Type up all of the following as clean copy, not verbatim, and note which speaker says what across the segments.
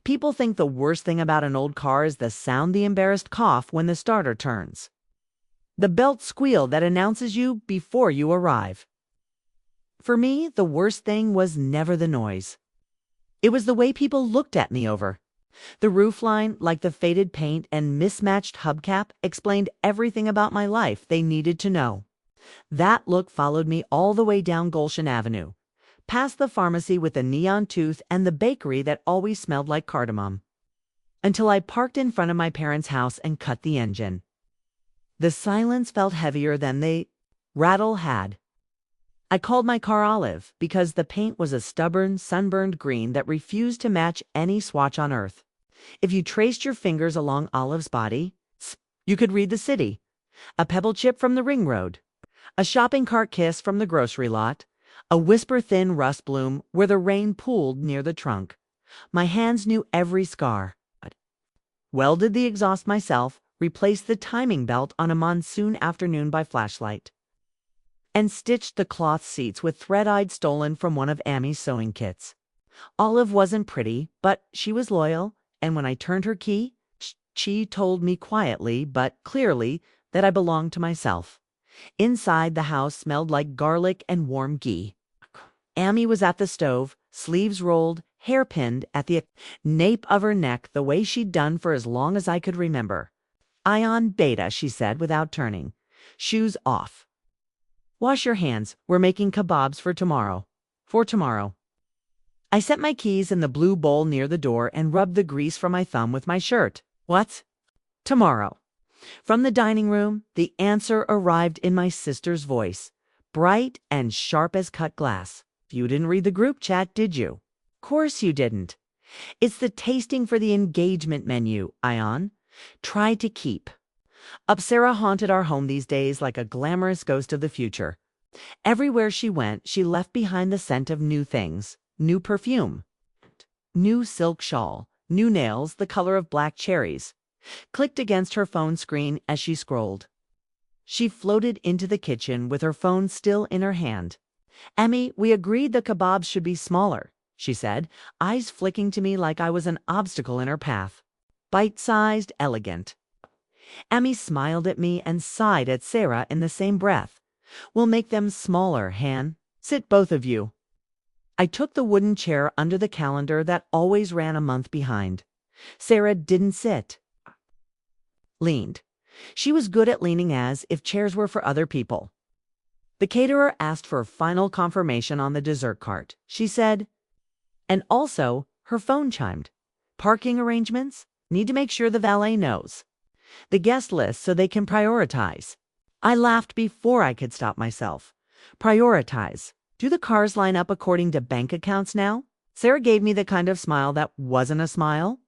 Speaker 1: People think the worst thing about an old car is the sound the embarrassed cough when the starter turns. The belt squeal that announces you before you arrive. For me, the worst thing was never the noise. It was the way people looked at me over. The roofline, like the faded paint and mismatched hubcap, explained everything about my life they needed to know. That look followed me all the way down Gulshan Avenue, past the pharmacy with the neon tooth and the bakery that always smelled like cardamom, until I parked in front of my parents' house and cut the engine. The silence felt heavier than the rattle had. I called my car Olive because the paint was a stubborn, sunburned green that refused to match any swatch on earth. If you traced your fingers along Olive's body, you could read the city. A pebble chip from the ring road. A shopping cart kiss from the grocery lot. A whisper-thin rust bloom where the rain pooled near the trunk. My hands knew every scar. Welded the exhaust myself, replaced the timing belt on a monsoon afternoon by flashlight, and stitched the cloth seats with thread I'd stolen from one of Amy's sewing kits. Olive wasn't pretty, but she was loyal, and when I turned her key, she told me quietly but clearly that I belonged to myself. Inside, the house smelled like garlic and warm ghee. Amy was at the stove, sleeves rolled, hair pinned at the nape of her neck the way she'd done for as long as I could remember. Ion Beta, she said without turning. Shoes off. Wash your hands. We're making kebabs for tomorrow. I set my keys in the blue bowl near the door and rubbed the grease from my thumb with my shirt. What? Tomorrow. From the dining room, the answer arrived in my sister's voice, bright and sharp as cut glass. You didn't read the group chat, did you? Course you didn't. It's the tasting for the engagement menu, Ion. Try to keep. Sarah haunted our home these days like a glamorous ghost of the future. Everywhere she went, she left behind the scent of new things, new perfume, new silk shawl, new nails the color of black cherries, clicked against her phone screen as she scrolled. She floated into the kitchen with her phone still in her hand. Emmy, we agreed the kebabs should be smaller, she said, eyes flicking to me like I was an obstacle in her path. Bite-sized, elegant. Emmy smiled at me and sighed at Sarah in the same breath. We'll make them smaller, Han. Sit both of you. I took the wooden chair under the calendar that always ran a month behind. Sarah didn't sit. Leaned. She was good at leaning as if chairs were for other people. The caterer asked for final confirmation on the dessert cart. She said, and also her phone chimed. Parking arrangements? Need to make sure the valet knows. The guest list so they can prioritize. I laughed before I could stop myself. Prioritize. Do the cars line up according to bank accounts now? Sarah gave me the kind of smile that wasn't a smile.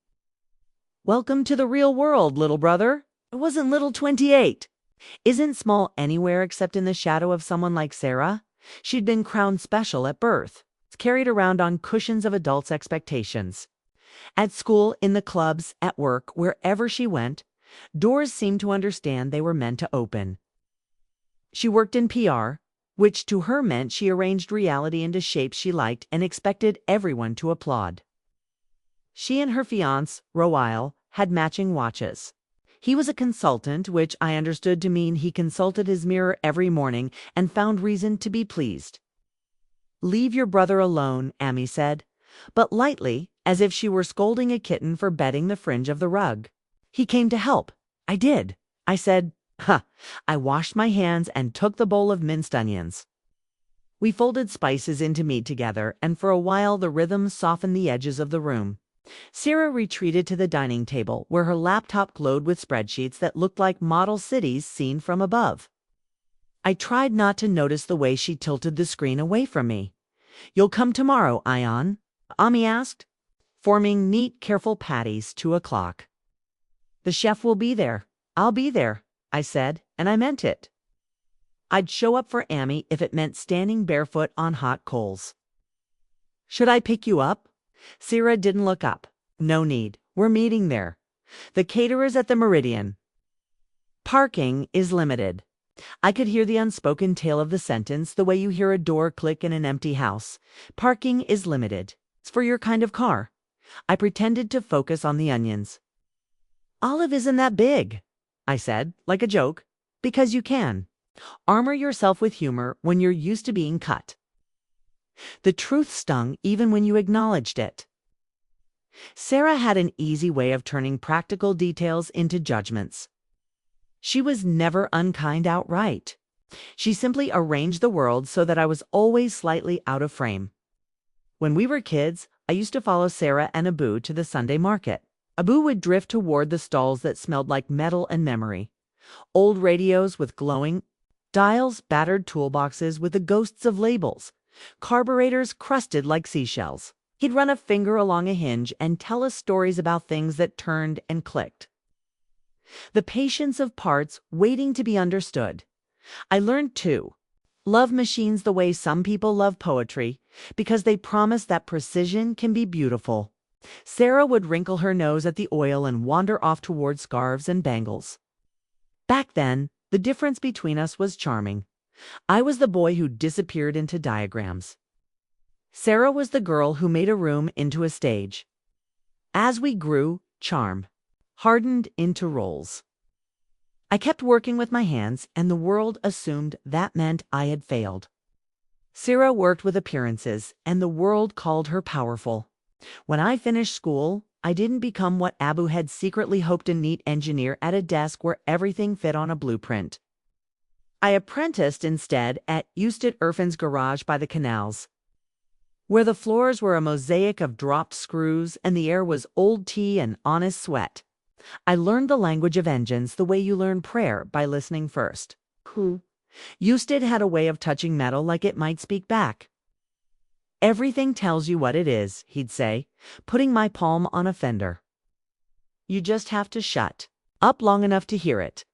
Speaker 1: Welcome to the real world, little brother. It wasn't little 28. Isn't small anywhere except in the shadow of someone like Sarah. She'd been crowned special at birth. It's carried around on cushions of adults' expectations. At school, in the clubs, at work, wherever she went, doors seemed to understand they were meant to open. She worked in PR, which to her meant she arranged reality into shapes she liked and expected everyone to applaud. She and her fiancé, Royle, had matching watches. He was a consultant, which I understood to mean he consulted his mirror every morning and found reason to be pleased. Leave your brother alone, Amy said, but lightly, as if she were scolding a kitten for betting the fringe of the rug. He came to help. I did. I said, I washed my hands and took the bowl of minced onions. We folded spices into meat together, and for a while the rhythm softened the edges of the room. Sarah retreated to the dining table, where her laptop glowed with spreadsheets that looked like model cities seen from above. I tried not to notice the way she tilted the screen away from me. You'll come tomorrow, Ion? Ami asked, forming neat, careful patties, 2:00. The chef will be there. I'll be there, I said, and I meant it. I'd show up for Amy if it meant standing barefoot on hot coals. Should I pick you up? Sarah didn't look up. No need. We're meeting there. The caterer's at the Meridian. Parking is limited. I could hear the unspoken tail of the sentence the way you hear a door click in an empty house. Parking is limited. It's for your kind of car. I pretended to focus on the onions. "Olive isn't that big," I said, like a joke, because you can. Armor yourself with humor when you're used to being cut. The truth stung even when you acknowledged it. Sarah had an easy way of turning practical details into judgments. She was never unkind outright. She simply arranged the world so that I was always slightly out of frame. When we were kids, I used to follow Sarah and Abu to the Sunday market. Abu would drift toward the stalls that smelled like metal and memory. Old radios with glowing dials, battered toolboxes with the ghosts of labels, carburetors crusted like seashells. He'd run a finger along a hinge and tell us stories about things that turned and clicked. The patience of parts waiting to be understood. I learned, too, love machines the way some people love poetry, because they promise that precision can be beautiful. Sarah would wrinkle her nose at the oil and wander off toward scarves and bangles. Back then, the difference between us was charming. I was the boy who disappeared into diagrams. Sarah was the girl who made a room into a stage. As we grew, charm hardened into roles. I kept working with my hands, and the world assumed that meant I had failed. Sarah worked with appearances, and the world called her powerful. When I finished school, I didn't become what Abu had secretly hoped, a neat engineer at a desk where everything fit on a blueprint. I apprenticed instead at Usted Irfan's garage by the canals, where the floors were a mosaic of dropped screws and the air was old tea and honest sweat. I learned the language of engines the way you learn prayer, by listening first. Usted had a way of touching metal like it might speak back. "Everything tells you what it is," he'd say, putting my palm on a fender. "You just have to shut up long enough to hear it."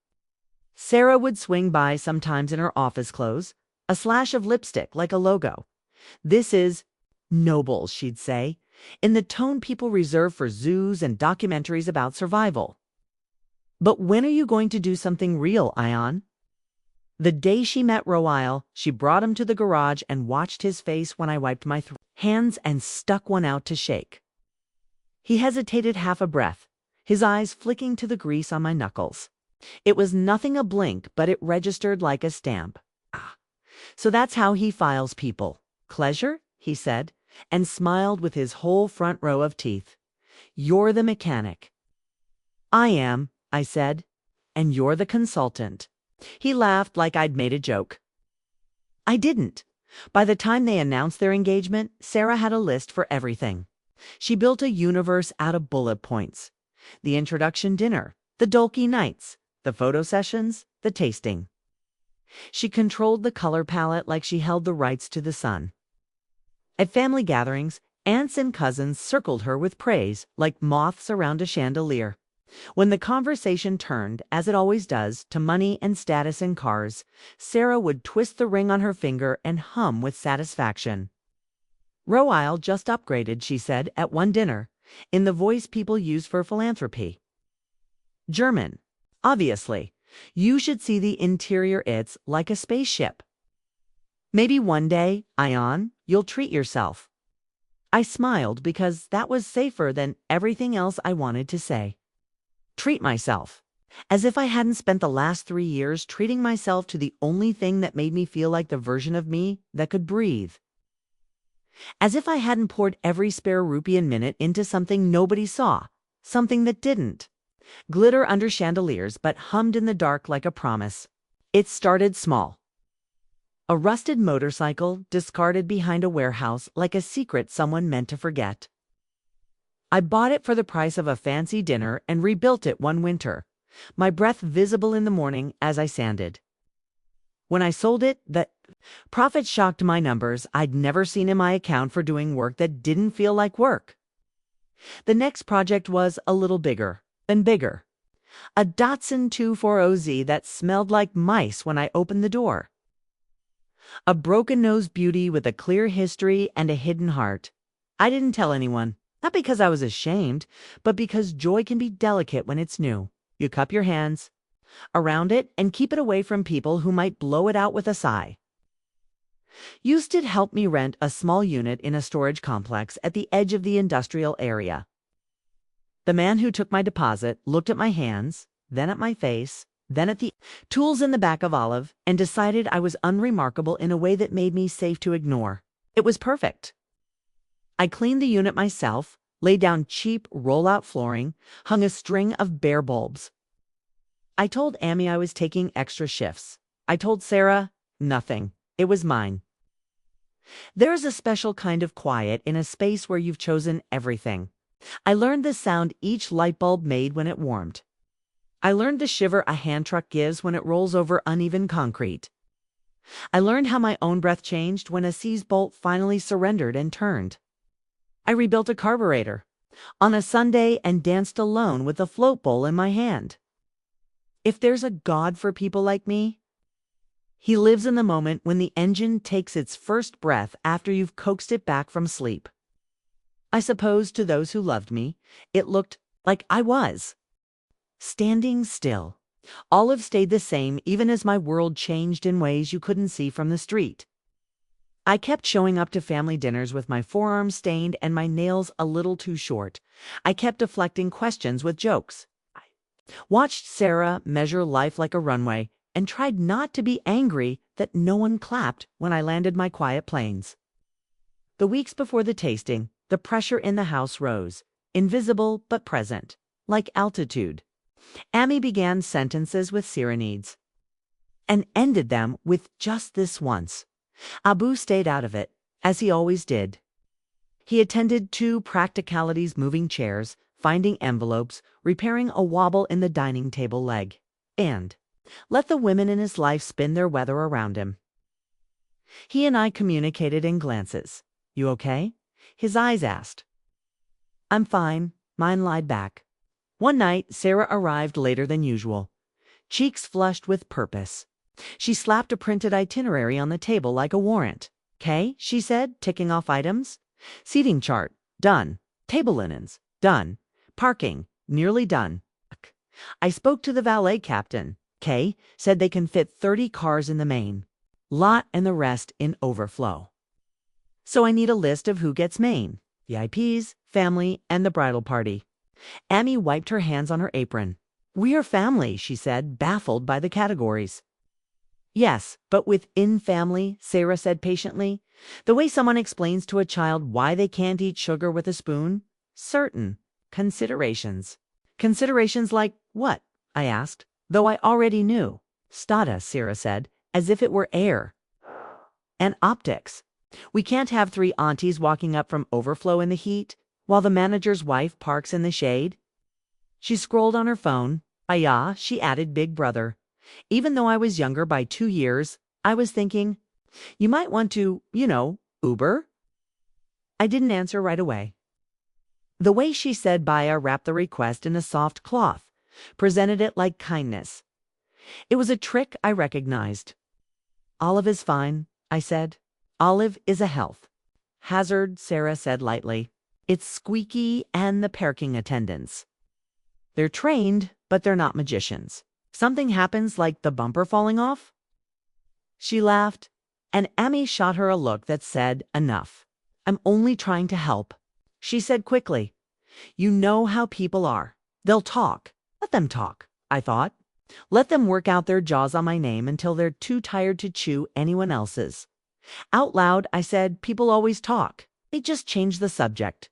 Speaker 1: Sarah would swing by sometimes in her office clothes, a slash of lipstick like a logo. "This is noble," she'd say, in the tone people reserve for zoos and documentaries about survival. "But when are you going to do something real, Ion?" The day she met Royle, she brought him to the garage and watched his face when I wiped my hands and stuck one out to shake. He hesitated half a breath, his eyes flicking to the grease on my knuckles. It was nothing a blink, but it registered like a stamp. "Ah, so that's how he files people. Pleasure?" he said, and smiled with his whole front row of teeth. "You're the mechanic." "I am," I said, "and you're the consultant." He laughed like I'd made a joke. I didn't. By the time they announced their engagement, Sarah had a list for everything. She built a universe out of bullet points. The introduction dinner, the Dolke nights, the photo sessions, the tasting. She controlled the color palette like she held the rights to the sun. At family gatherings, aunts and cousins circled her with praise like moths around a chandelier. When the conversation turned, as it always does, to money and status and cars, Sarah would twist the ring on her finger and hum with satisfaction. "Royle just upgraded," she said at one dinner, in the voice people use for philanthropy. "German, obviously. You should see the interior. It's like a spaceship. Maybe one day, Ion, you'll treat yourself." I smiled because that was safer than everything else I wanted to say. Treat myself. As if I hadn't spent the last 3 years treating myself to the only thing that made me feel like the version of me that could breathe. As if I hadn't poured every spare rupee and minute into something nobody saw, something that didn't glitter under chandeliers but hummed in the dark like a promise. It started small. A rusted motorcycle discarded behind a warehouse like a secret someone meant to forget. I bought it for the price of a fancy dinner and rebuilt it one winter, my breath visible in the morning as I sanded. When I sold it, the profit shocked my numbers. I'd never seen in my account for doing work that didn't feel like work. The next project was a little bigger than bigger. A Datsun 240Z that smelled like mice when I opened the door. A broken-nosed beauty with a clear history and a hidden heart. I didn't tell anyone. Not because I was ashamed, but because joy can be delicate when it's new. You cup your hands around it and keep it away from people who might blow it out with a sigh. Used helped me rent a small unit in a storage complex at the edge of the industrial area. The man who took my deposit looked at my hands, then at my face, then at the tools in the back of Olive, and decided I was unremarkable in a way that made me safe to ignore. It was perfect. I cleaned the unit myself, laid down cheap roll-out flooring, hung a string of bare bulbs. I told Amy I was taking extra shifts. I told Sarah nothing. It was mine. There's a special kind of quiet in a space where you've chosen everything. I learned the sound each light bulb made when it warmed. I learned the shiver a hand truck gives when it rolls over uneven concrete. I learned how my own breath changed when a seize bolt finally surrendered and turned. I rebuilt a carburetor on a Sunday and danced alone with a float bowl in my hand. If there's a God for people like me, he lives in the moment when the engine takes its first breath after you've coaxed it back from sleep. I suppose to those who loved me, it looked like I was standing still. Olive stayed the same even as my world changed in ways you couldn't see from the street. I kept showing up to family dinners with my forearms stained and my nails a little too short. I kept deflecting questions with jokes. I watched Sarah measure life like a runway and tried not to be angry that no one clapped when I landed my quiet planes. The weeks before the tasting, the pressure in the house rose, invisible but present, like altitude. Amy began sentences with serenades and ended them with just this once. Abu stayed out of it, as he always did. He attended to practicalities, moving chairs, finding envelopes, repairing a wobble in the dining table leg, and let the women in his life spin their weather around him. He and I communicated in glances. "You okay?" his eyes asked. "I'm fine," mine lied back. One night, Sarah arrived later than usual, cheeks flushed with purpose. She slapped a printed itinerary on the table like a warrant. "'Kay," she said, ticking off items. "Seating chart, done. Table linens, done. Parking, nearly done." I spoke to the valet captain. "'Kay," said they can fit 30 cars in the main lot and the rest in overflow. "So I need a list of who gets main, VIPs, family, and the bridal party." Amy wiped her hands on her apron. "We are family," she said, baffled by the categories. "Yes, but within family," Sarah said patiently. "The way someone explains to a child why they can't eat sugar with a spoon. Certain considerations." "Considerations like what?" I asked, though I already knew. "Status," Sarah said, as if it were air. "And optics. We can't have 3 aunties walking up from overflow in the heat, while the manager's wife parks in the shade." She scrolled on her phone. "Yeah," she added, "big brother." Even though I was younger by 2 years, I was thinking, you might want to, Uber? I didn't answer right away. The way she said bye wrapped the request in a soft cloth, presented it like kindness. It was a trick I recognized. "Olive is fine," I said. "Olive is a health hazard," Sarah said lightly. "It's squeaky and the parking attendants. They're trained, but they're not magicians. Something happens like the bumper falling off." She laughed, and Amy shot her a look that said enough. "I'm only trying to help," she said quickly. "You know how people are. They'll talk. Let them talk," I thought. Let them work out their jaws on my name until they're too tired to chew anyone else's. Out loud, I said, "People always talk. They just change the subject."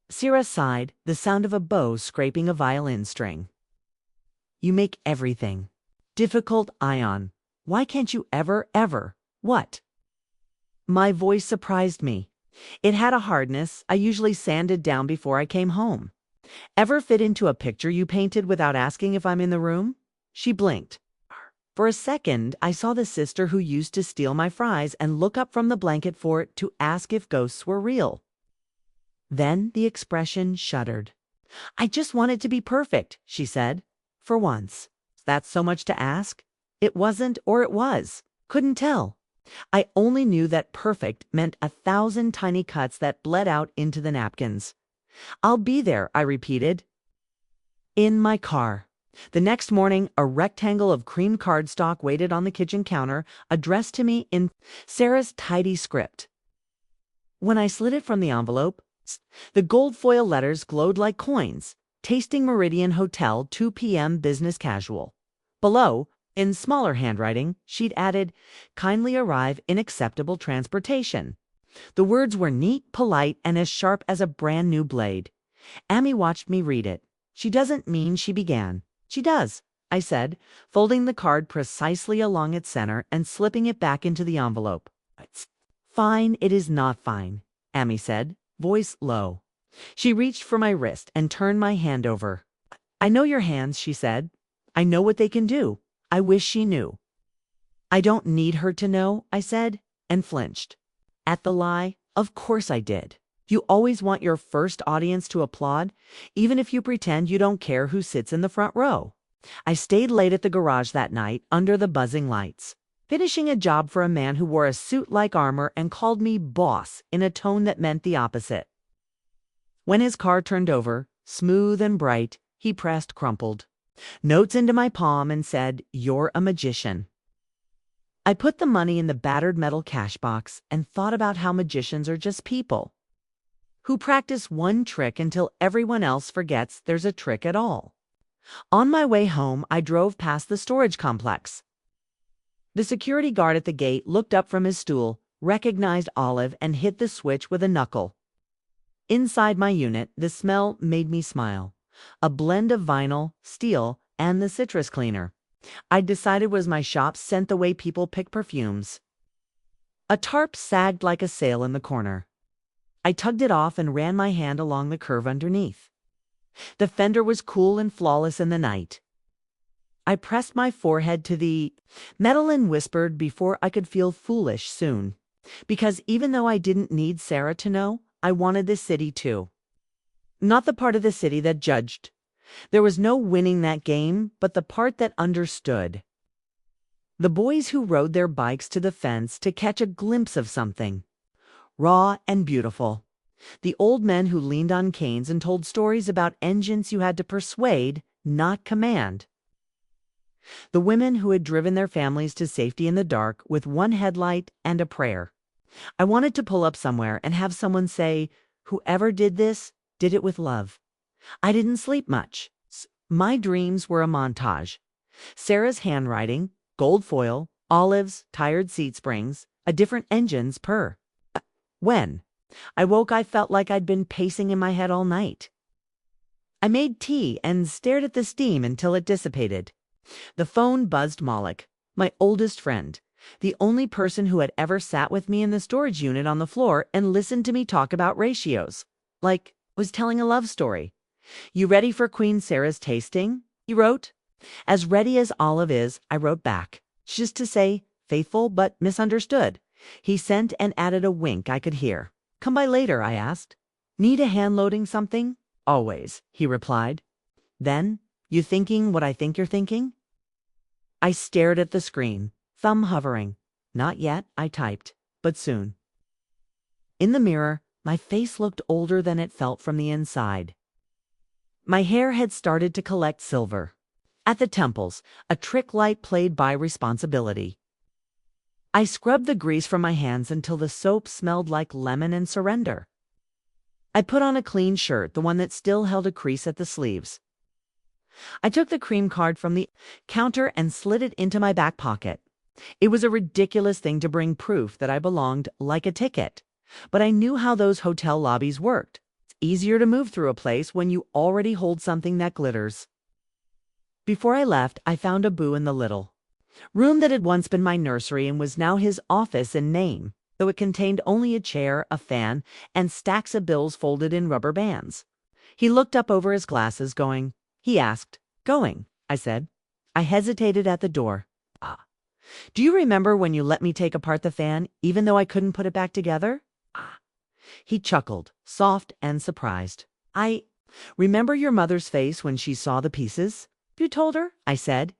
Speaker 1: Sarah sighed, the sound of a bow scraping a violin string. "You make everything difficult, Ion. Why can't you ever, what?" My voice surprised me. It had a hardness I usually sanded down before I came home. "Ever fit into a picture you painted without asking if I'm in the room?" She blinked. For a second, I saw the sister who used to steal my fries and look up from the blanket fort to ask if ghosts were real. Then the expression shuddered. "I just want it to be perfect," she said. "For once." That's so much to ask? It wasn't, or it was. Couldn't tell. I only knew that perfect meant 1,000 tiny cuts that bled out into the napkins. "I'll be there," I repeated. In my car. The next morning, a rectangle of cream cardstock waited on the kitchen counter, addressed to me in Sarah's tidy script. When I slid it from the envelope, the gold foil letters glowed like coins. Tasting Meridian Hotel, 2 p.m. business casual. Below, in smaller handwriting, she'd added, kindly arrive in acceptable transportation. The words were neat, polite, and as sharp as a brand new blade. Amy watched me read it. She doesn't mean she began. She does, I said, folding the card precisely along its center and slipping it back into the envelope. It's fine, it is not fine, Amy said, voice low. She reached for my wrist and turned my hand over. I know your hands, she said. I know what they can do. I wish she knew. I don't need her to know, I said, and flinched. At the lie, of course I did. You always want your first audience to applaud, even if you pretend you don't care who sits in the front row. I stayed late at the garage that night under the buzzing lights, finishing a job for a man who wore a suit like armor and called me boss in a tone that meant the opposite. When his car turned over, smooth and bright, he pressed crumpled notes into my palm and said, "You're a magician." I put the money in the battered metal cash box and thought about how magicians are just people who practice one trick until everyone else forgets there's a trick at all. On my way home, I drove past the storage complex. The security guard at the gate looked up from his stool, recognized Olive, and hit the switch with a knuckle. Inside my unit, the smell made me smile. A blend of vinyl, steel, and the citrus cleaner I decided was my shop's scent the way people pick perfumes. A tarp sagged like a sail in the corner. I tugged it off and ran my hand along the curve underneath. The fender was cool and flawless in the night. I pressed my forehead to the metal and whispered before I could feel foolish soon. Because even though I didn't need Sarah to know, I wanted the city to. Not the part of the city that judged. There was no winning that game, but the part that understood. The boys who rode their bikes to the fence to catch a glimpse of something raw and beautiful. The old men who leaned on canes and told stories about engines you had to persuade, not command. The women who had driven their families to safety in the dark with one headlight and a prayer. I wanted to pull up somewhere and have someone say, "Whoever did this, did it with love." I didn't sleep much. My dreams were a montage. Sarah's handwriting, gold foil, Olive's tired seat springs, a different engine's purr. When I woke, I felt like I'd been pacing in my head all night. I made tea and stared at the steam until it dissipated. The phone buzzed. Moloch, my oldest friend, the only person who had ever sat with me in the storage unit on the floor and listened to me talk about ratios, like was telling a love story. "You ready for Queen Sarah's tasting?" he wrote. As ready as Olive is, I wrote back, just to say, faithful but misunderstood. He sent and added a wink I could hear. "Come by later," I asked. "Need a hand loading something?" "Always," he replied. Then, "You thinking what I think you're thinking?" I stared at the screen, thumb hovering. "Not yet," I typed, "but soon." In the mirror, my face looked older than it felt from the inside. My hair had started to collect silver. At the temples, a trick light played by responsibility. I scrubbed the grease from my hands until the soap smelled like lemon and surrender. I put on a clean shirt, the one that still held a crease at the sleeves. I took the cream card from the counter and slid it into my back pocket. It was a ridiculous thing to bring proof that I belonged, like a ticket. But I knew how those hotel lobbies worked. It's easier to move through a place when you already hold something that glitters. Before I left, I found Abu in the little room that had once been my nursery and was now his office in name, though it contained only a chair, a fan, and stacks of bills folded in rubber bands. He looked up over his glasses, going. He asked, "Going?" I said. I hesitated at the door. "Ah. Do you remember when you let me take apart the fan, even though I couldn't put it back together?" "Ah." He chuckled, soft and surprised. "I remember your mother's face when she saw the pieces." "You told her?" I said.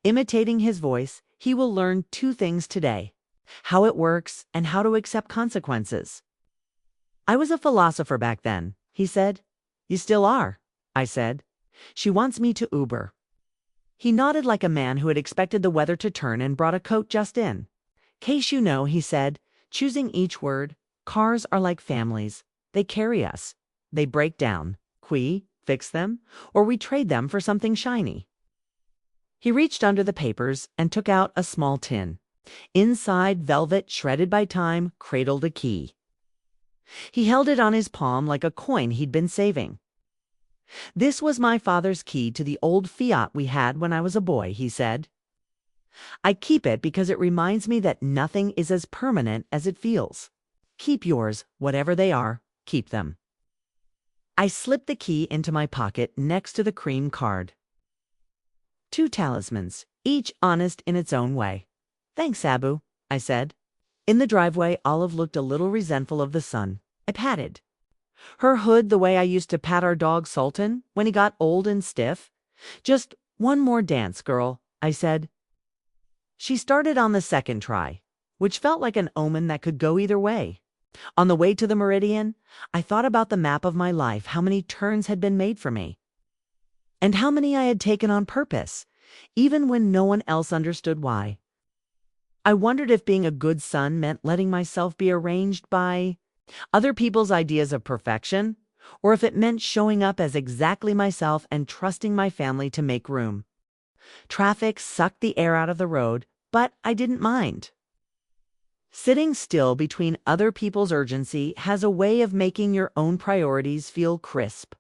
Speaker 1: Imitating his voice, "He will learn 2 things today: how it works and how to accept consequences." "I was a philosopher back then," he said. "You still are," I said. "She wants me to Uber." He nodded like a man who had expected the weather to turn and brought a coat just in. "Case you know," he said, choosing each word, "cars are like families. They carry us. They break down. We fix them, or we trade them for something shiny." He reached under the papers and took out a small tin. Inside, velvet, shredded by time, cradled a key. He held it on his palm like a coin he'd been saving. "This was my father's key to the old Fiat we had when I was a boy," he said. "I keep it because it reminds me that nothing is as permanent as it feels. Keep yours, whatever they are, keep them." I slipped the key into my pocket next to the cream card. 2 talismans, each honest in its own way. "Thanks, Abu," I said. In the driveway, Olive looked a little resentful of the sun. I patted her hood the way I used to pat our dog Sultan when he got old and stiff. "Just one more dance, girl," I said. She started on the second try, which felt like an omen that could go either way. On the way to the meridian, I thought about the map of my life, how many turns had been made for me, and how many I had taken on purpose, even when no one else understood why. I wondered if being a good son meant letting myself be arranged by other people's ideas of perfection, or if it meant showing up as exactly myself and trusting my family to make room. Traffic sucked the air out of the road, but I didn't mind. Sitting still between other people's urgency has a way of making your own priorities feel crisp.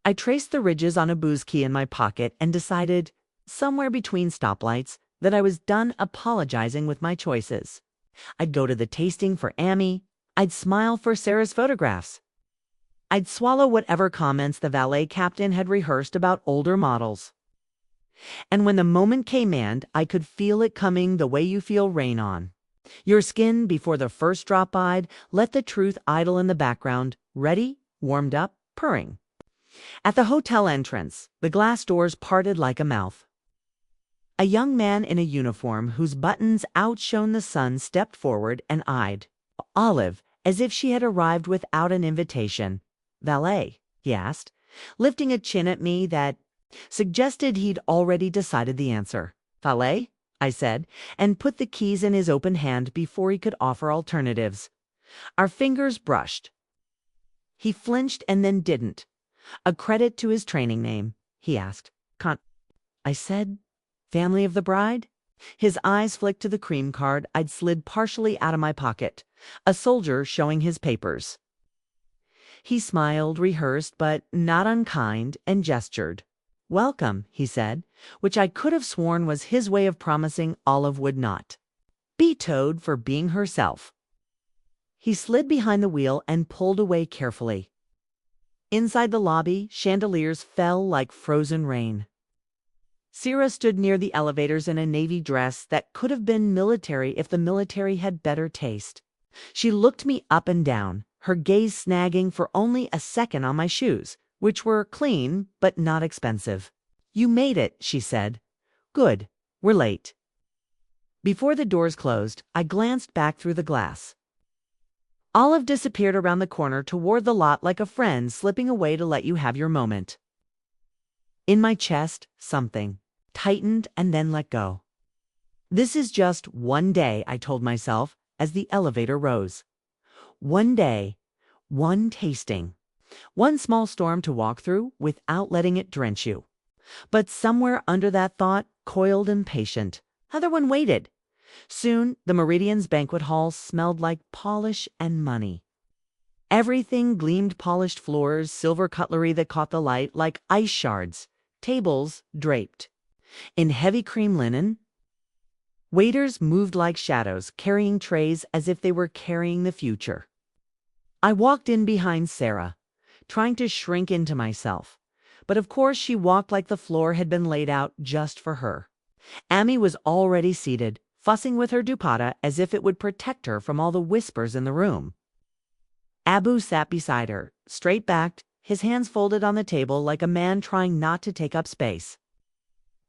Speaker 1: I traced the ridges on a booze key in my pocket and decided, somewhere between stoplights, that I was done apologizing with my choices. I'd go to the tasting for Amy. I'd smile for Sarah's photographs. I'd swallow whatever comments the valet captain had rehearsed about older models. And when the moment came in, I could feel it coming the way you feel rain on your skin before the first drop by. Let the truth idle in the background, ready, warmed up, purring. At the hotel entrance, the glass doors parted like a mouth. A young man in a uniform whose buttons outshone the sun stepped forward and eyed Olive as if she had arrived without an invitation. "Valet?" he asked, lifting a chin at me that suggested he'd already decided the answer. "Valet?" I said, and put the keys in his open hand before he could offer alternatives. Our fingers brushed. He flinched and then didn't. "A credit to his training name?" he asked. I said, "Family of the bride?" His eyes flicked to the cream card I'd slid partially out of my pocket. A soldier showing his papers. He smiled, rehearsed, but not unkind, and gestured. "Welcome," he said, which I could have sworn was his way of promising Olive would not be towed for being herself. He slid behind the wheel and pulled away carefully. Inside the lobby, chandeliers fell like frozen rain. Sarah stood near the elevators in a navy dress that could have been military if the military had better taste. She looked me up and down, her gaze snagging for only a second on my shoes, which were clean but not expensive. "You made it," she said. "Good. We're late." Before the doors closed, I glanced back through the glass. Olive disappeared around the corner toward the lot like a friend slipping away to let you have your moment. In my chest, something tightened and then let go. This is just one day, I told myself as the elevator rose. One day, one tasting, one small storm to walk through without letting it drench you. But somewhere under that thought, coiled and patient, another one waited. Soon, the Meridian's banquet hall smelled like polish and money. Everything gleamed: polished floors, silver cutlery that caught the light like ice shards, tables draped in heavy cream linen. Waiters moved like shadows, carrying trays as if they were carrying the future. I walked in behind Sarah, trying to shrink into myself. But of course she walked like the floor had been laid out just for her. Amy was already seated, fussing with her dupatta as if it would protect her from all the whispers in the room. Abu sat beside her, straight-backed, his hands folded on the table like a man trying not to take up space.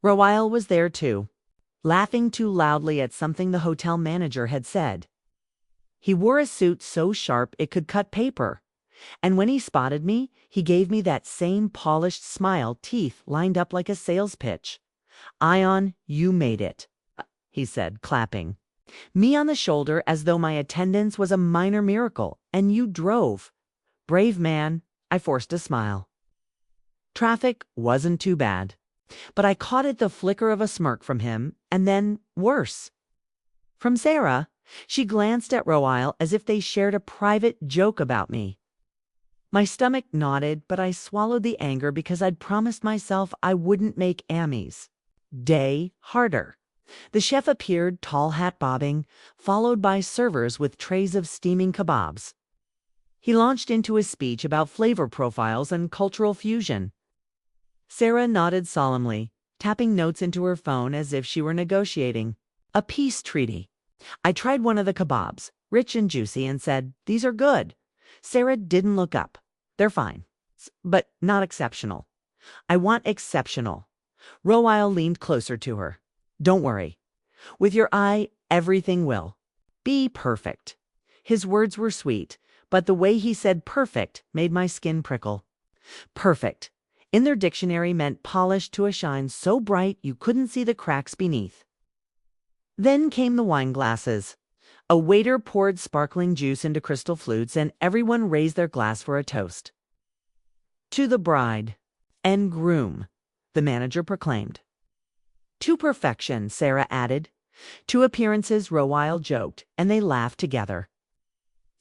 Speaker 1: Rawail was there too, laughing too loudly at something the hotel manager had said. He wore a suit so sharp it could cut paper, and when he spotted me, he gave me that same polished smile, teeth lined up like a sales pitch. Ion, you made it, he said, clapping me on the shoulder as though my attendance was a minor miracle, and you drove. Brave man, I forced a smile. Traffic wasn't too bad, but I caught at the flicker of a smirk from him, and then worse. From Sarah, she glanced at Royle as if they shared a private joke about me. My stomach nodded, but I swallowed the anger because I'd promised myself I wouldn't make Amy's day harder. The chef appeared, tall hat bobbing, followed by servers with trays of steaming kebabs. He launched into his speech about flavor profiles and cultural fusion. Sarah nodded solemnly, tapping notes into her phone as if she were negotiating a peace treaty. I tried one of the kebabs, rich and juicy, and said, "These are good." Sarah didn't look up. "They're fine, but not exceptional." "I want exceptional." Royle leaned closer to her. "Don't worry. With your eye, everything will be perfect." His words were sweet, but the way he said perfect made my skin prickle. Perfect, in their dictionary, meant polished to a shine so bright you couldn't see the cracks beneath. Then came the wine glasses. A waiter poured sparkling juice into crystal flutes, and everyone raised their glass for a toast. "To the bride and groom," the manager proclaimed. "To perfection," Sarah added. "To appearances," Royle joked, and they laughed together.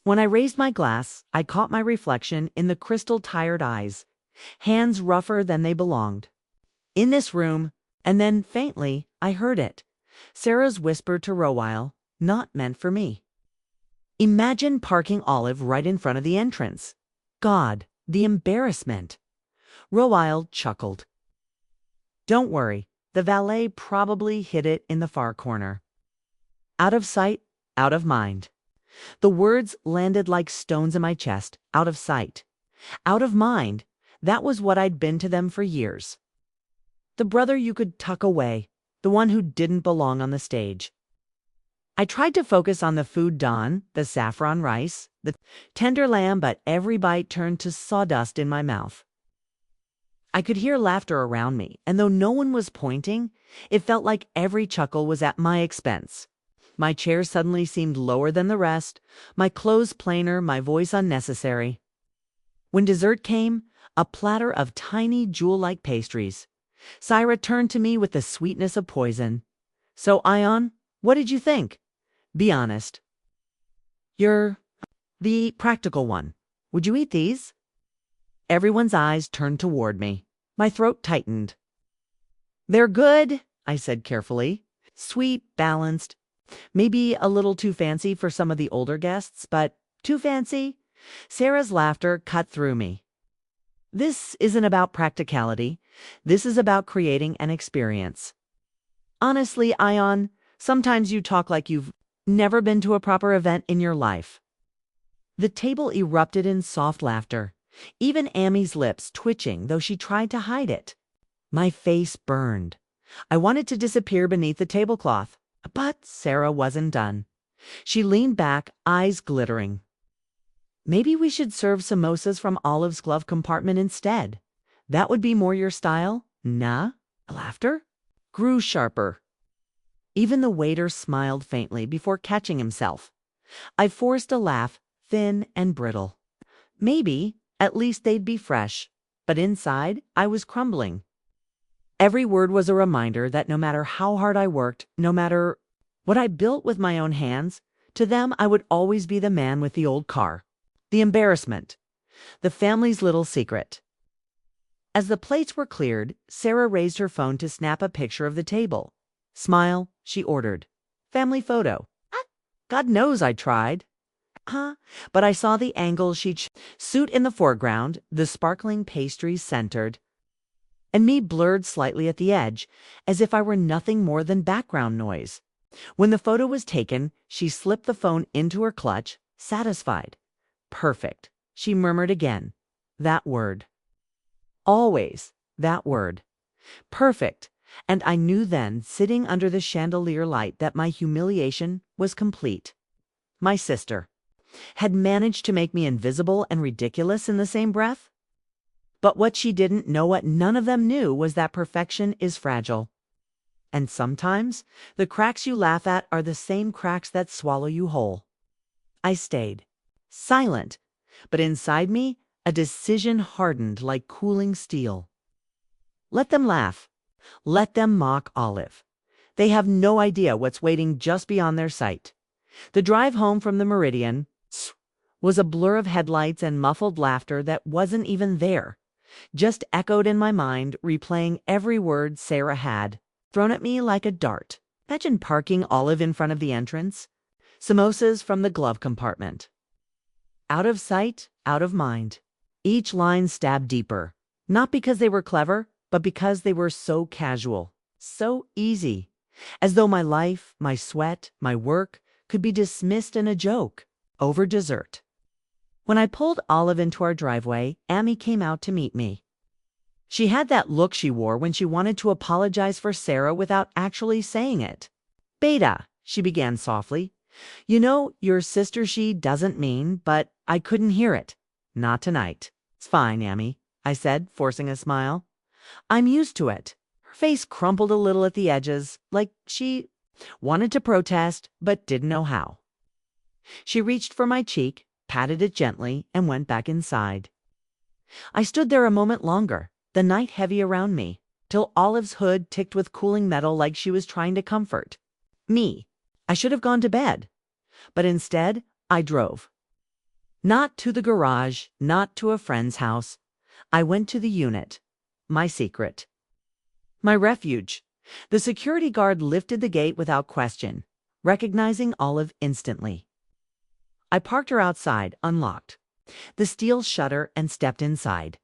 Speaker 1: When I raised my glass, I caught my reflection in the crystal-tired eyes, hands rougher than they belonged. "In this room," and then, faintly, I heard it. Sarah's whisper to Royle, "Not meant for me." Imagine parking Olive right in front of the entrance. God, the embarrassment. Royle chuckled. "Don't worry. The valet probably hid it in the far corner." Out of sight, out of mind. The words landed like stones in my chest. Out of sight, out of mind. That was what I'd been to them for years. The brother you could tuck away, the one who didn't belong on the stage. I tried to focus on the food done, the saffron rice, the tender lamb, but every bite turned to sawdust in my mouth. I could hear laughter around me, and though no one was pointing, it felt like every chuckle was at my expense. My chair suddenly seemed lower than the rest, my clothes plainer, my voice unnecessary. When dessert came, a platter of tiny jewel-like pastries, Syra turned to me with the sweetness of poison. "So, Ion, what did you think? Be honest. You're the practical one. Would you eat these?" Everyone's eyes turned toward me. My throat tightened. "They're good," I said carefully. "Sweet, balanced. Maybe a little too fancy for some of the older guests, but too fancy?" Sarah's laughter cut through me. "This isn't about practicality. This is about creating an experience. Honestly, Ion, sometimes you talk like you've never been to a proper event in your life." The table erupted in soft laughter, even Amy's lips twitching, though she tried to hide it. My face burned. I wanted to disappear beneath the tablecloth, but Sarah wasn't done. She leaned back, eyes glittering. "Maybe we should serve samosas from Olive's glove compartment instead. That would be more your style." Nah? Laughter grew sharper. Even the waiter smiled faintly before catching himself. I forced a laugh, thin and brittle. Maybe, at least they'd be fresh, but inside I was crumbling. Every word was a reminder that no matter how hard I worked, no matter what I built with my own hands, to them I would always be the man with the old car, the embarrassment, the family's little secret. As the plates were cleared, Sarah raised her phone to snap a picture of the table. "Smile," she ordered. "Family photo." God knows I tried. But I saw the angle she'd suit in the foreground, the sparkling pastries centered, and me blurred slightly at the edge, as if I were nothing more than background noise. When the photo was taken, she slipped the phone into her clutch, satisfied. "Perfect," she murmured again. That word. Always that word. Perfect. And I knew then, sitting under the chandelier light, that my humiliation was complete. My sister had managed to make me invisible and ridiculous in the same breath. But what she didn't know, what none of them knew, was that perfection is fragile. And sometimes, the cracks you laugh at are the same cracks that swallow you whole. I stayed, silent, but inside me, a decision hardened like cooling steel. Let them laugh. Let them mock Olive. They have no idea what's waiting just beyond their sight. The drive home from the Meridian was a blur of headlights and muffled laughter that wasn't even there, just echoed in my mind, replaying every word Sarah had thrown at me like a dart. Imagine parking Olive in front of the entrance. Samosas from the glove compartment. Out of sight, out of mind. Each line stabbed deeper, not because they were clever, but because they were so casual, so easy, as though my life, my sweat, my work could be dismissed in a joke, over dessert. When I pulled Olive into our driveway, Amy came out to meet me. She had that look she wore when she wanted to apologize for Sarah without actually saying it. "Beta," she began softly. "You know, your sister she doesn't mean, but I couldn't hear it. Not tonight." "It's fine, Amy," I said, forcing a smile. "I'm used to it." Her face crumpled a little at the edges, like she wanted to protest, but didn't know how. She reached for my cheek, patted it gently, and went back inside. I stood there a moment longer, the night heavy around me, till Olive's hood ticked with cooling metal like she was trying to comfort me. I should have gone to bed, but instead I drove. Not to the garage, not to a friend's house. I went to the unit, my secret, my refuge. The security guard lifted the gate without question, recognizing Olive instantly. I parked her outside, unlocked the steel shutter, and stepped inside.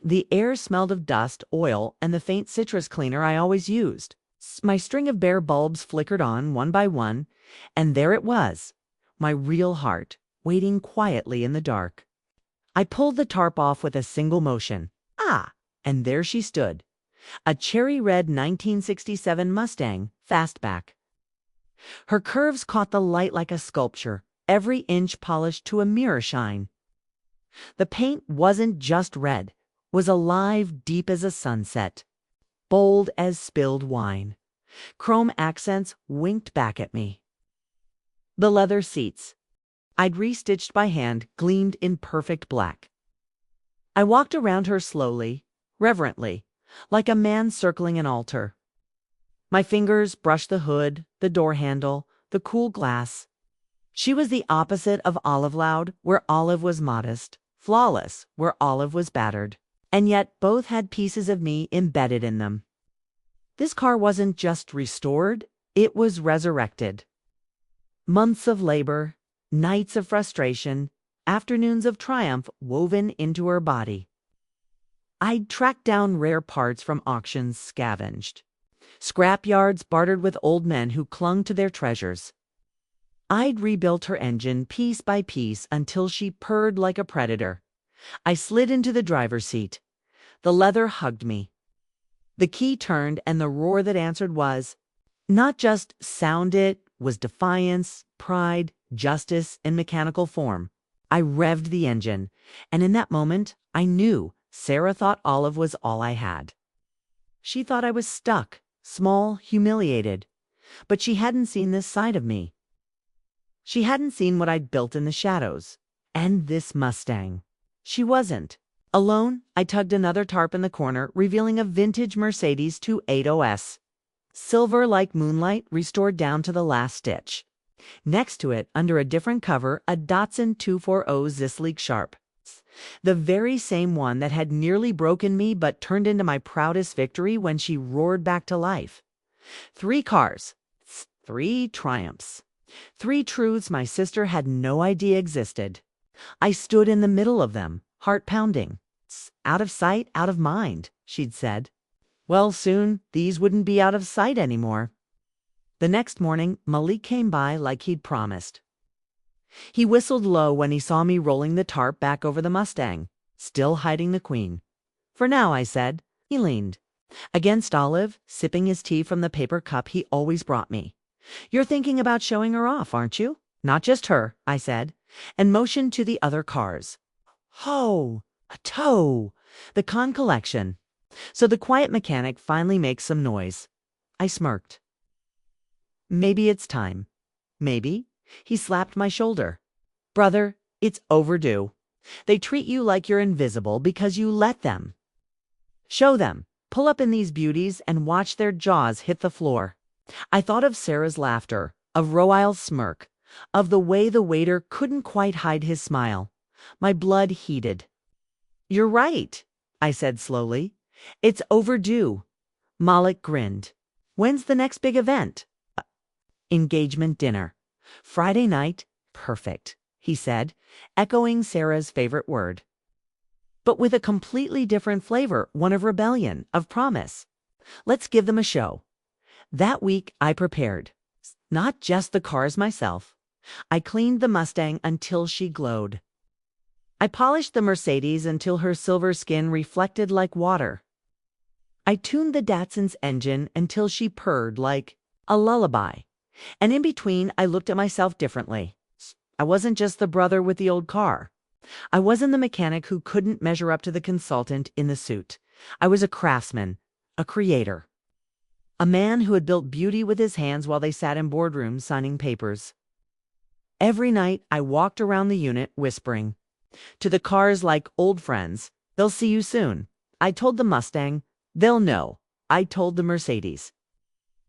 Speaker 1: The air smelled of dust, oil, and the faint citrus cleaner I always used. My string of bare bulbs flickered on, one by one, and there it was, my real heart, waiting quietly in the dark. I pulled the tarp off with a single motion. And there she stood, a cherry-red 1967 Mustang fastback. Her curves caught the light like a sculpture, every inch polished to a mirror shine. The paint wasn't just red, was alive, deep as a sunset, bold as spilled wine. Chrome accents winked back at me. The leather seats, I'd restitched by hand, gleamed in perfect black. I walked around her slowly, reverently, like a man circling an altar. My fingers brushed the hood, the door handle, the cool glass. She was the opposite of Olive Loud, where Olive was modest, flawless, where Olive was battered. And yet both had pieces of me embedded in them. This car wasn't just restored, it was resurrected. Months of labor, nights of frustration, afternoons of triumph woven into her body. I'd tracked down rare parts from auctions scavenged. Scrap yards bartered with old men who clung to their treasures. I'd rebuilt her engine piece by piece until she purred like a predator. I slid into the driver's seat. The leather hugged me. The key turned, and the roar that answered was not just sound, it was defiance, pride, justice in mechanical form. I revved the engine, and in that moment, I knew Sarah thought Olive was all I had. She thought I was stuck, small, humiliated, but she hadn't seen this side of me. She hadn't seen what I'd built in the shadows, and this Mustang. She wasn't. Alone, I tugged another tarp in the corner, revealing a vintage Mercedes 280S. Silver like moonlight, restored down to the last stitch. Next to it, under a different cover, a Datsun 240 Zisleek Sharp. The very same one that had nearly broken me but turned into my proudest victory when she roared back to life. 3 cars. 3 triumphs. 3 truths my sister had no idea existed. I stood in the middle of them, heart pounding. Out of sight, out of mind, she'd said. Well, soon these wouldn't be out of sight anymore. The next morning, Malik came by like he'd promised. He whistled low when he saw me rolling the tarp back over the Mustang, still hiding the queen. For now, I said. He leaned against Olive, sipping his tea from the paper cup he always brought me. You're thinking about showing her off, aren't you? Not just her, I said, and motioned to the other cars. Ho! A tow! The Con collection. So the quiet mechanic finally makes some noise. I smirked. Maybe it's time. Maybe. He slapped my shoulder. Brother, it's overdue. They treat you like you're invisible because you let them. Show them. Pull up in these beauties and watch their jaws hit the floor. I thought of Sarah's laughter, of Royal's smirk, of the way the waiter couldn't quite hide his smile. My blood heated. You're right, I said slowly. It's overdue. Malik grinned. When's the next big event? Engagement dinner. Friday night? Perfect, he said, echoing Sarah's favorite word. But with a completely different flavor, one of rebellion, of promise. Let's give them a show. That week I prepared. Not just the cars myself. I cleaned the Mustang until she glowed. I polished the Mercedes until her silver skin reflected like water. I tuned the Datsun's engine until she purred like a lullaby. And in between, I looked at myself differently. I wasn't just the brother with the old car. I wasn't the mechanic who couldn't measure up to the consultant in the suit. I was a craftsman, a creator. A man who had built beauty with his hands while they sat in boardrooms signing papers. Every night, I walked around the unit whispering. To the cars like old friends, they'll see you soon. I told the Mustang, they'll know. I told the Mercedes.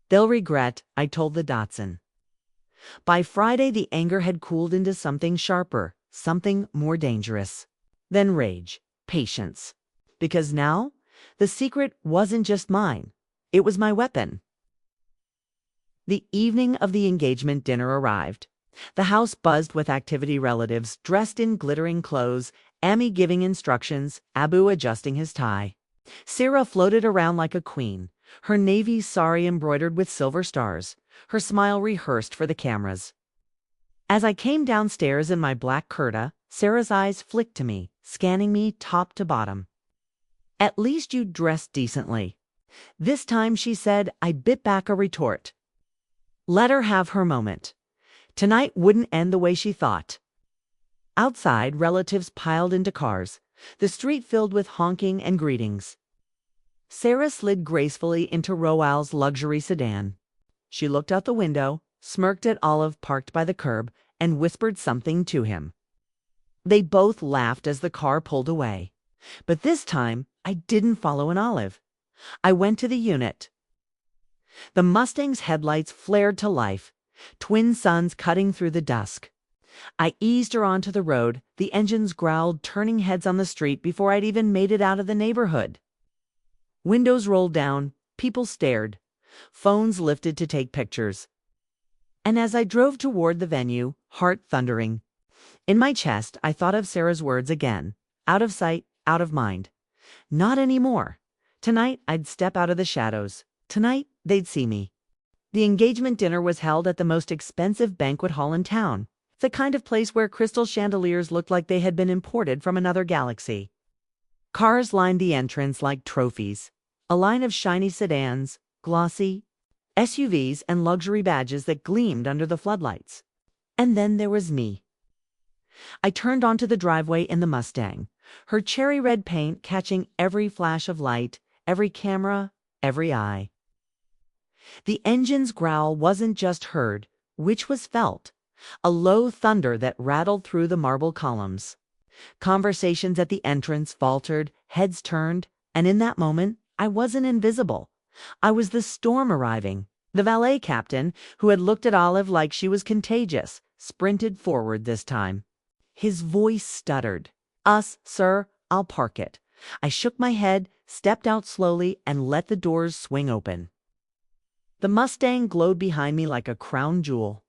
Speaker 1: They'll regret, I told the Datsun. By Friday, the anger had cooled into something sharper, something more dangerous. Then rage, patience. Because now, the secret wasn't just mine. It was my weapon. The evening of the engagement dinner arrived. The house buzzed with activity relatives dressed in glittering clothes, Amy giving instructions, Abu adjusting his tie. Sarah floated around like a queen, her navy sari embroidered with silver stars, her smile rehearsed for the cameras. As I came downstairs in my black kurta, Sarah's eyes flicked to me, scanning me top to bottom. At least you dressed decently. This time, she said, I bit back a retort. Let her have her moment. Tonight wouldn't end the way she thought. Outside, relatives piled into cars, the street filled with honking and greetings. Sarah slid gracefully into Roal's luxury sedan. She looked out the window, smirked at Olive parked by the curb, and whispered something to him. They both laughed as the car pulled away. But this time, I didn't follow an Olive. I went to the unit. The Mustang's headlights flared to life, twin suns cutting through the dusk. I eased her onto the road, the engines growled, turning heads on the street before I'd even made it out of the neighborhood. Windows rolled down, people stared, phones lifted to take pictures. And as I drove toward the venue, heart thundering, in my chest I thought of Sarah's words again, out of sight, out of mind. Not anymore. Tonight I'd step out of the shadows. Tonight they'd see me. The engagement dinner was held at the most expensive banquet hall in town, the kind of place where crystal chandeliers looked like they had been imported from another galaxy. Cars lined the entrance like trophies, a line of shiny sedans, glossy SUVs, and luxury badges that gleamed under the floodlights. And then there was me. I turned onto the driveway in the Mustang, her cherry red paint catching every flash of light, every camera, every eye. The engine's growl wasn't just heard, which was felt, a low thunder that rattled through the marble columns. Conversations at the entrance faltered, heads turned, and in that moment, I wasn't invisible. I was the storm arriving. The valet captain, who had looked at Olive like she was contagious, sprinted forward this time. His voice stuttered. Us, sir, I'll park it. I shook my head, stepped out slowly, and let the doors swing open. The Mustang glowed behind me like a crown jewel.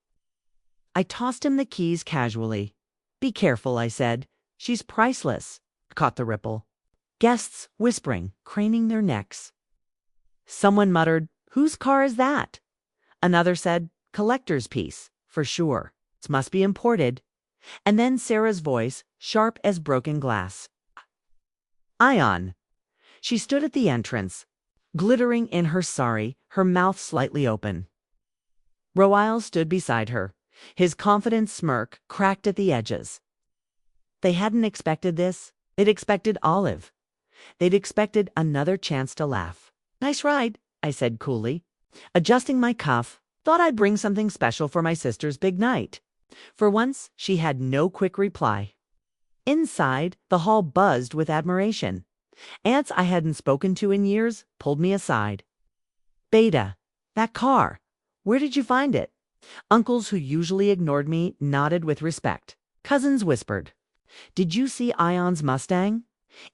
Speaker 1: I tossed him the keys casually. Be careful, I said. She's priceless. Caught the ripple. Guests whispering, craning their necks. Someone muttered, whose car is that? Another said, collector's piece, for sure. It must be imported. And then Sarah's voice, sharp as broken glass. Ion. She stood at the entrance, glittering in her sari, her mouth slightly open. Roal stood beside her, his confident smirk cracked at the edges. They hadn't expected this. They'd expected Olive. They'd expected another chance to laugh. Nice ride, I said coolly. Adjusting my cuff, thought I'd bring something special for my sister's big night. For once, she had no quick reply. Inside, the hall buzzed with admiration. Aunts I hadn't spoken to in years pulled me aside. Beta, that car. Where did you find it? Uncles who usually ignored me nodded with respect. Cousins whispered, "Did you see Ion's Mustang?"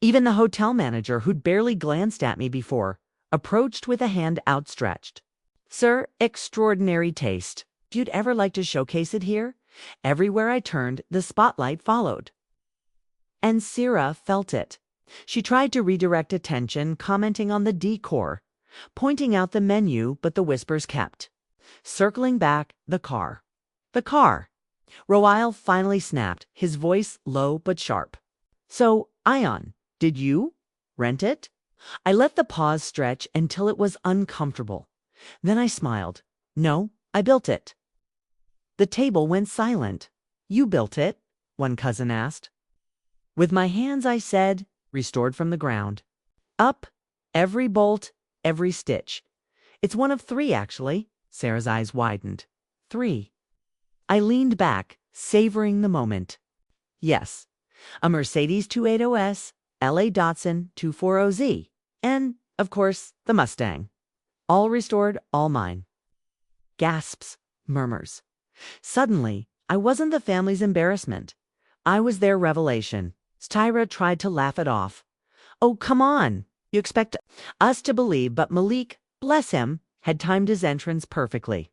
Speaker 1: Even the hotel manager, who'd barely glanced at me before, approached with a hand outstretched. "Sir, extraordinary taste. If you'd ever like to showcase it here?" Everywhere I turned, the spotlight followed. And Syrah felt it. She tried to redirect attention, commenting on the decor, pointing out the menu, but the whispers kept. Circling back, the car. The car. Royle finally snapped, his voice low but sharp. "So, Ion, did you rent it?" I let the pause stretch until it was uncomfortable. Then I smiled. "No, I built it." The table went silent. "You built it?" one cousin asked. With my hands, I said, restored from the ground. "Up, every bolt, every stitch. It's one of 3, actually." Sarah's eyes widened. 3. I leaned back, savoring the moment. Yes, a Mercedes 280S, LA Datsun 240Z, and, of course, the Mustang. All restored, all mine. Gasps, murmurs. Suddenly, I wasn't the family's embarrassment. I was their revelation. Tyra tried to laugh it off. "Oh, come on. You expect us to believe," but Malik, bless him, had timed his entrance perfectly.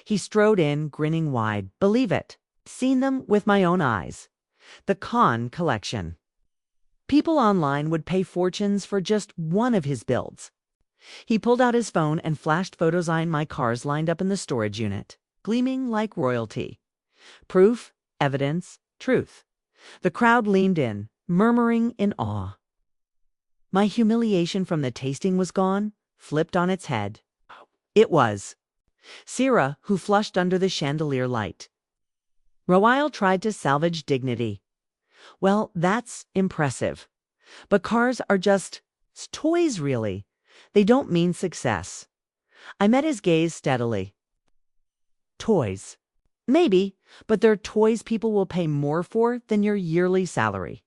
Speaker 1: He strode in, grinning wide. "Believe it. Seen them with my own eyes." The Khan collection. People online would pay fortunes for just one of his builds. He pulled out his phone and flashed photos of my cars lined up in the storage unit, gleaming like royalty. Proof, evidence, truth. The crowd leaned in, murmuring in awe. My humiliation from the tasting was gone, flipped on its head. It was. Syrah, who flushed under the chandelier light. Royle tried to salvage dignity. "Well, that's impressive. But cars are just toys, really. They don't mean success." I met his gaze steadily. "Toys. Maybe, but they're toys people will pay more for than your yearly salary."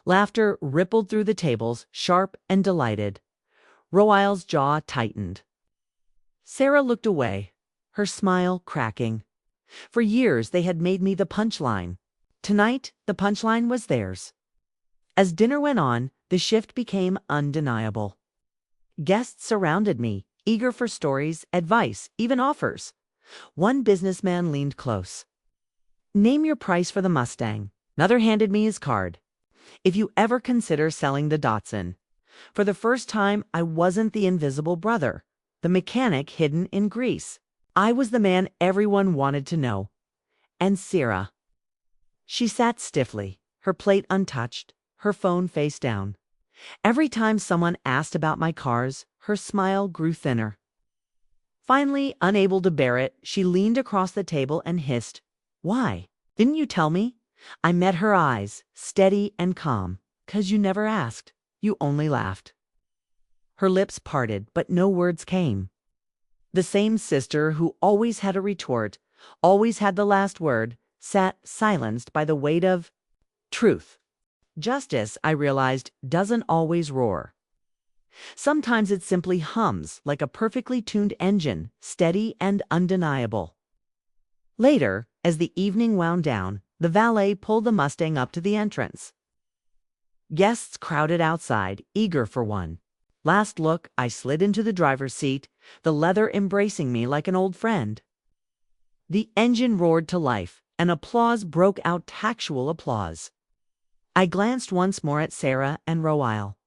Speaker 1: Laughter rippled through the tables, sharp and delighted. Royle's jaw tightened. Sarah looked away, her smile cracking. For years they had made me the punchline. Tonight, the punchline was theirs. As dinner went on, the shift became undeniable. Guests surrounded me, eager for stories, advice, even offers. One businessman leaned close. "Name your price for the Mustang." Another handed me his card. "If you ever consider selling the Datsun." For the first time, I wasn't the invisible brother, the mechanic hidden in Greece. I was the man everyone wanted to know. And Syrah. She sat stiffly, her plate untouched, her phone face down. Every time someone asked about my cars, her smile grew thinner. Finally, unable to bear it, she leaned across the table and hissed, "Why? Didn't you tell me?" I met her eyes, steady and calm. "'Cause you never asked. You only laughed." Her lips parted, but no words came. The same sister who always had a retort, always had the last word, sat silenced by the weight of truth. Justice, I realized, doesn't always roar. Sometimes it simply hums like a perfectly tuned engine, steady and undeniable. Later, as the evening wound down, the valet pulled the Mustang up to the entrance. Guests crowded outside, eager for one. Last look, I slid into the driver's seat, the leather embracing me like an old friend. The engine roared to life, and applause broke out, tactual applause. I glanced once more at Sarah and Royle.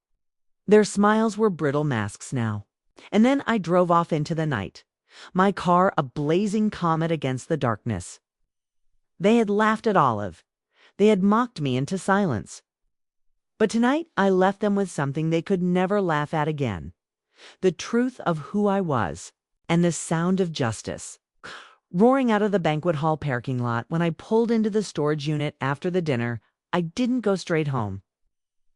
Speaker 1: Their smiles were brittle masks now. And then I drove off into the night, my car a blazing comet against the darkness. They had laughed at Olive. They had mocked me into silence. But tonight I left them with something they could never laugh at again. The truth of who I was, and the sound of justice. Roaring out of the banquet hall parking lot, when I pulled into the storage unit after the dinner, I didn't go straight home.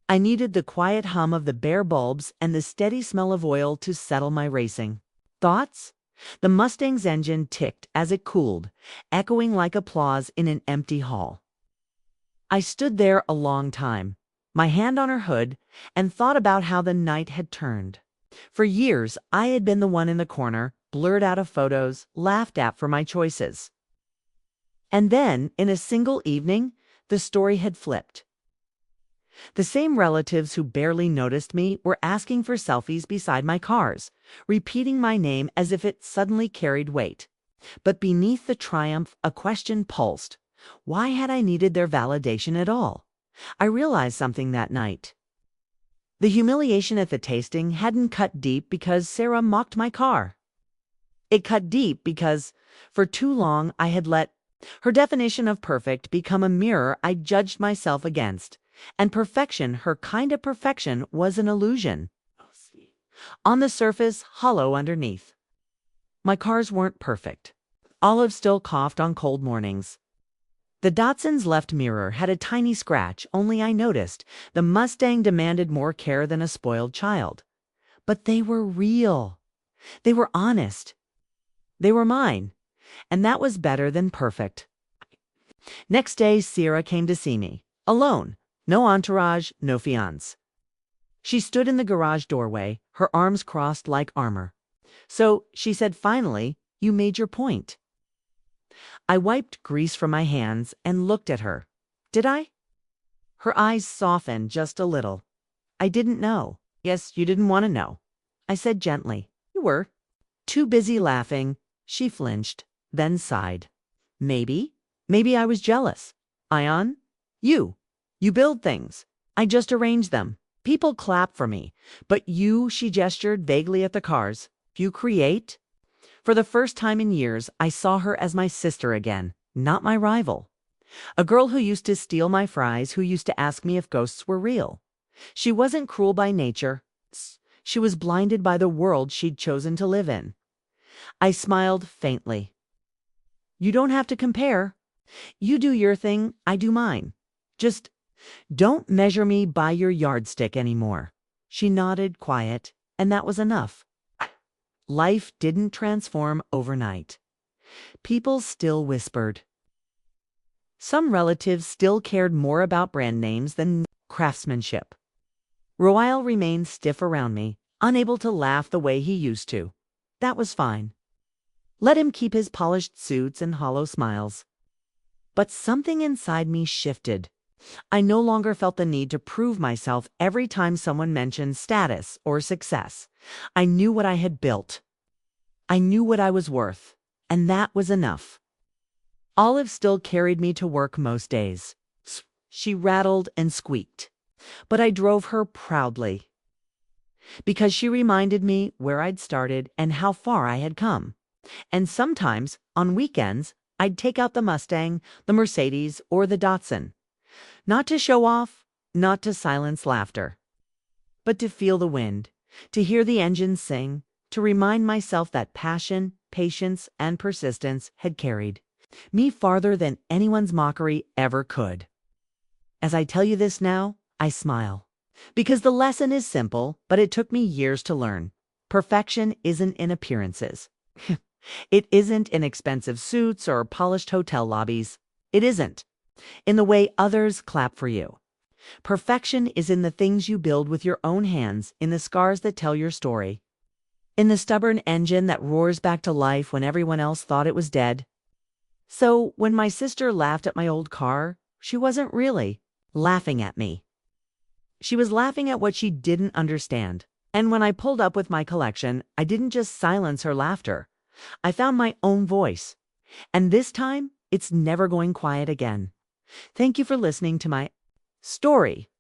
Speaker 1: I needed the quiet hum of the bare bulbs and the steady smell of oil to settle my racing thoughts. The Mustang's engine ticked as it cooled, echoing like applause in an empty hall. I stood there a long time, my hand on her hood, and thought about how the night had turned. For years, I had been the one in the corner, blurred out of photos, laughed at for my choices. And then, in a single evening, the story had flipped. The same relatives who barely noticed me were asking for selfies beside my cars, repeating my name as if it suddenly carried weight. But beneath the triumph, a question pulsed. Why had I needed their validation at all? I realized something that night. The humiliation at the tasting hadn't cut deep because Sarah mocked my car. It cut deep because, for too long, I had let her definition of perfect become a mirror I judged myself against. And perfection, her kind of perfection, was an illusion. On the surface, hollow underneath. My cars weren't perfect. Olive still coughed on cold mornings. The Datsun's left mirror had a tiny scratch, only I noticed. The Mustang demanded more care than a spoiled child. But they were real. They were honest. They were mine. And that was better than perfect. Next day, Sarah came to see me. Alone. No entourage, no fiancé. She stood in the garage doorway, her arms crossed like armor. So, she said finally, you made your point. I wiped grease from my hands and looked at her. Did I? Her eyes softened just a little. I didn't know. Yes, you didn't want to know. I said gently. You were. Too busy laughing. She flinched, then sighed. Maybe. Maybe I was jealous. Ion? You build things. I just arrange them. People clap for me. But you, she gestured vaguely at the cars. You create? For the first time in years, I saw her as my sister again, not my rival. A girl who used to steal my fries, who used to ask me if ghosts were real. She wasn't cruel by nature. She was blinded by the world she'd chosen to live in. I smiled faintly. You don't have to compare. You do your thing, I do mine. Just don't measure me by your yardstick anymore. She nodded, quiet, and that was enough. Life didn't transform overnight. People still whispered. Some relatives still cared more about brand names than craftsmanship. Royal remained stiff around me, unable to laugh the way he used to. That was fine. Let him keep his polished suits and hollow smiles. But something inside me shifted. I no longer felt the need to prove myself every time someone mentioned status or success. I knew what I had built. I knew what I was worth, and that was enough. Olive still carried me to work most days. She rattled and squeaked, but I drove her proudly, because she reminded me where I'd started and how far I had come. And sometimes, on weekends, I'd take out the Mustang, the Mercedes, or the Datsun. Not to show off, not to silence laughter, but to feel the wind, to hear the engine sing, to remind myself that passion, patience, and persistence had carried me farther than anyone's mockery ever could. As I tell you this now, I smile, because the lesson is simple, but it took me years to learn. Perfection isn't in appearances. It isn't in expensive suits or polished hotel lobbies. It isn't in the way others clap for you. Perfection is in the things you build with your own hands, in the scars that tell your story, in the stubborn engine that roars back to life when everyone else thought it was dead. So when my sister laughed at my old car, she wasn't really laughing at me. She was laughing at what she didn't understand. And when I pulled up with my collection, I didn't just silence her laughter. I found my own voice. And this time, it's never going quiet again. Thank you for listening to my story.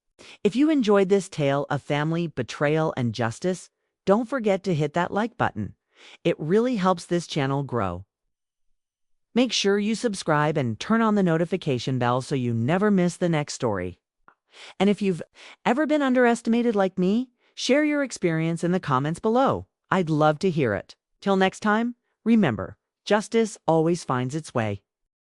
Speaker 1: If you enjoyed this tale of family, betrayal, and justice, don't forget to hit that like button. It really helps this channel grow. Make sure you subscribe and turn on the notification bell so you never miss the next story. And if you've ever been underestimated like me, share your experience in the comments below. I'd love to hear it. Till next time, remember, justice always finds its way.